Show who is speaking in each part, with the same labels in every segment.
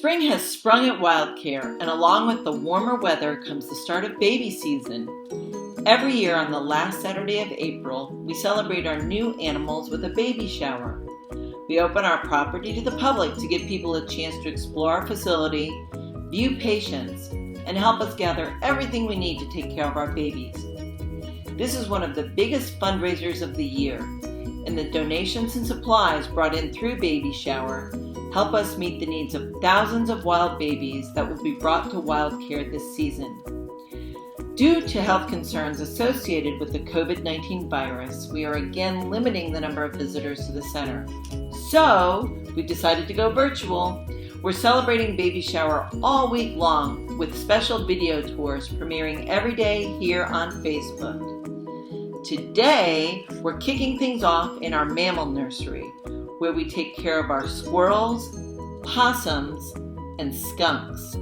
Speaker 1: Spring has sprung at Wildcare, and along with the warmer weather comes the start of baby season. Every year on the last Saturday of April, we celebrate our new animals with a baby shower. We open our property to the public to give people a chance to explore our facility, view patients, and help us gather everything we need to take care of our babies. This is one of the biggest fundraisers of the year, and the donations and supplies brought in through Baby Shower help us meet the needs of thousands of wild babies that will be brought to Wildcare this season. Due to health concerns associated with the COVID-19 virus, we are again limiting the number of visitors to the center. So, we've decided to go virtual. We're celebrating Baby Shower all week long with special video tours premiering every day here on Facebook. Today, we're kicking things off in our Mammal Nursery, where we take care of our squirrels, possums, and skunks.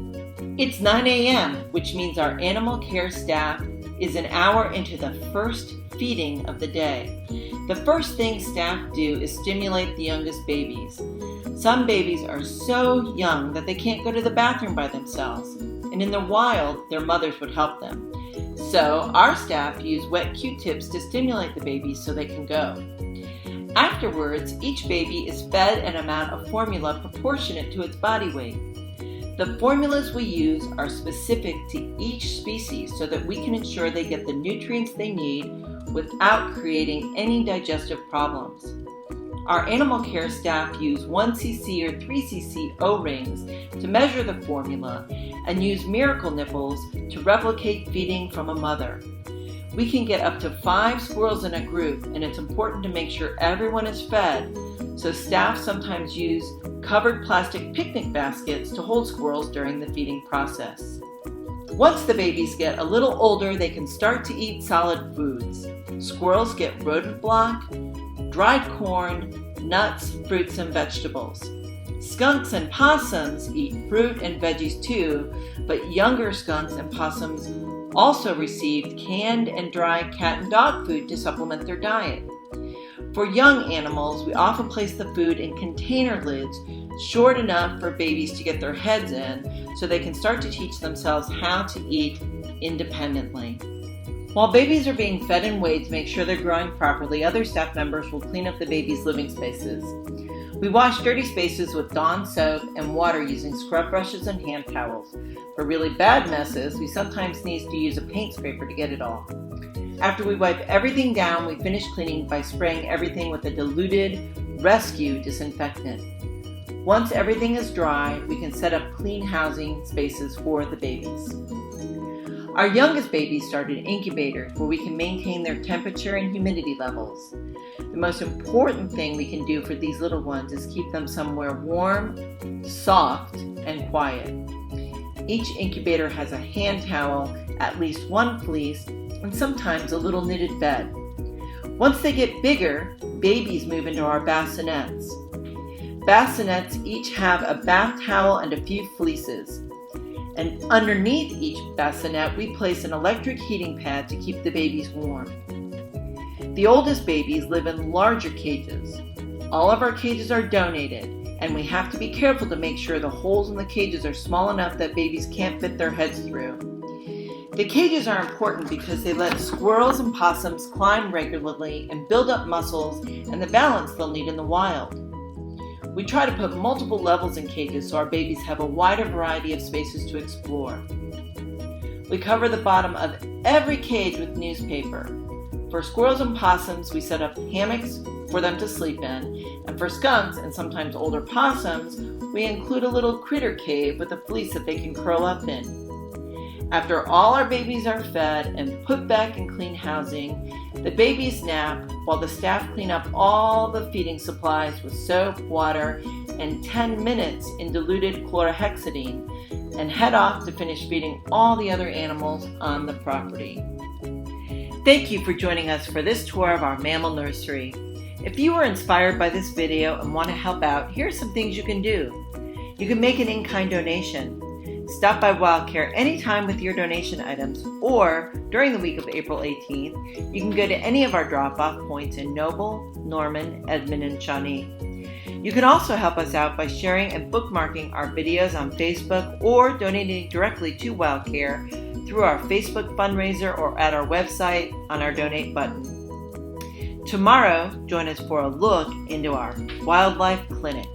Speaker 1: It's 9 a.m., which means our animal care staff is an hour into the first feeding of the day. The first thing staff do is stimulate the youngest babies. Some babies are so young that they can't go to the bathroom by themselves, and in the wild, their mothers would help them. So our staff use wet Q-tips to stimulate the babies so they can go. Afterwards, each baby is fed an amount of formula proportionate to its body weight. The formulas we use are specific to each species so that we can ensure they get the nutrients they need without creating any digestive problems. Our animal care staff use 1 cc or 3 cc O-rings to measure the formula and use miracle nipples to replicate feeding from a mother. We can get up to 5 squirrels in a group, and it's important to make sure everyone is fed, so staff sometimes use covered plastic picnic baskets to hold squirrels during the feeding process. Once the babies get a little older, they can start to eat solid foods. Squirrels get rodent block, dried corn, nuts, fruits, and vegetables. Skunks and possums eat fruit and veggies too, but younger skunks and possums also receive canned and dry cat and dog food to supplement their diet. For young animals, we often place the food in container lids short enough for babies to get their heads in so they can start to teach themselves how to eat independently. While babies are being fed and weighed to make sure they're growing properly, other staff members will clean up the babies' living spaces. We wash dirty spaces with Dawn soap and water using scrub brushes and hand towels. For really bad messes, we sometimes need to use a paint scraper to get it off. After we wipe everything down, we finish cleaning by spraying everything with a diluted rescue disinfectant. Once everything is dry, we can set up clean housing spaces for the babies. Our youngest babies start in incubators where we can maintain their temperature and humidity levels. The most important thing we can do for these little ones is keep them somewhere warm, soft, and quiet. Each incubator has a hand towel, at least one fleece, and sometimes a little knitted bed. Once they get bigger, babies move into our bassinets. Bassinets each have a bath towel and a few fleeces. And underneath each bassinet, we place an electric heating pad to keep the babies warm. The oldest babies live in larger cages. All of our cages are donated, and we have to be careful to make sure the holes in the cages are small enough that babies can't fit their heads through. The cages are important because they let squirrels and possums climb regularly and build up muscles and the balance they'll need in the wild. We try to put multiple levels in cages so our babies have a wider variety of spaces to explore. We cover the bottom of every cage with newspaper. For squirrels and possums, we set up hammocks for them to sleep in, and for skunks and sometimes older possums, we include a little critter cave with a fleece that they can curl up in. After all our babies are fed and put back in clean housing, the babies nap while the staff clean up all the feeding supplies with soap, water, and 10 minutes in diluted chlorhexidine, and head off to finish feeding all the other animals on the property. Thank you for joining us for this tour of our Mammal Nursery. If you were inspired by this video and want to help out, here are some things you can do. You can make an in-kind donation. Stop by Wildcare anytime with your donation items, or during the week of April 18th, you can go to any of our drop-off points in Noble, Norman, Edmond, and Shawnee. You can also help us out by sharing and bookmarking our videos on Facebook or donating directly to Wildcare through our Facebook fundraiser or at our website on our donate button. Tomorrow, join us for a look into our wildlife clinic.